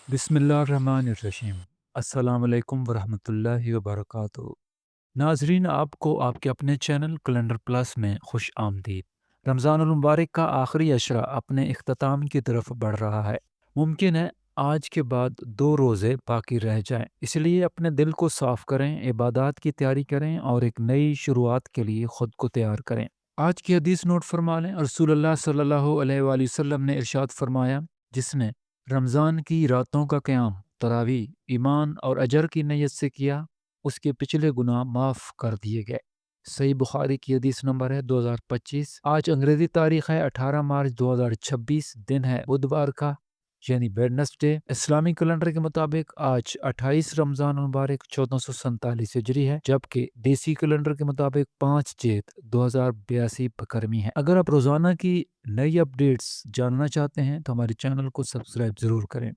बिस्मिल्लाहिर्रहमानिर्रहीम। अस्सलाम वालेकुम वरहमतुल्लाहि वबरकातुहू। नाजरीन, आपको आपके अपने चैनल कैलेंडर प्लस में खुश आमदीद। रमज़ानुल मुबारक का आखिरी अशरा अपने इख्तिताम की तरफ बढ़ रहा है। मुमकिन है आज के बाद 2 रोज़े बाकी रह जाएं, इसलिए अपने दिल को साफ़ करें, इबादत की तैयारी करें और एक नई शुरुआत के लिए ख़ुद को तैयार करें। आज की हदीस नोट फरमा लें। रसूलुल्लाह सल्लल्लाहु अलैहि वसल्लम ने इरशाद फरमाया, जिसने रमज़ान की रातों का क़याम, तरावी, ईमान और अजर की नीयत से किया, उसके पिछले गुनाह माफ़ कर दिए गए। सही बुखारी की हदीस नंबर है 2025। आज अंग्रेज़ी तारीख़ है 18 मार्च 2026, दिन है बुधवार का, यानी वेडनेसडे। इस्लामी कैलेंडर के मुताबिक आज 28 रमज़ान मुबारक 1447 हिजरी है, जबकि देसी कैलेंडर के मुताबिक 5 जेठ 2082 बकरमी है। अगर आप रोज़ाना की नई अपडेट्स जानना चाहते हैं तो हमारे चैनल को सब्सक्राइब ज़रूर करें।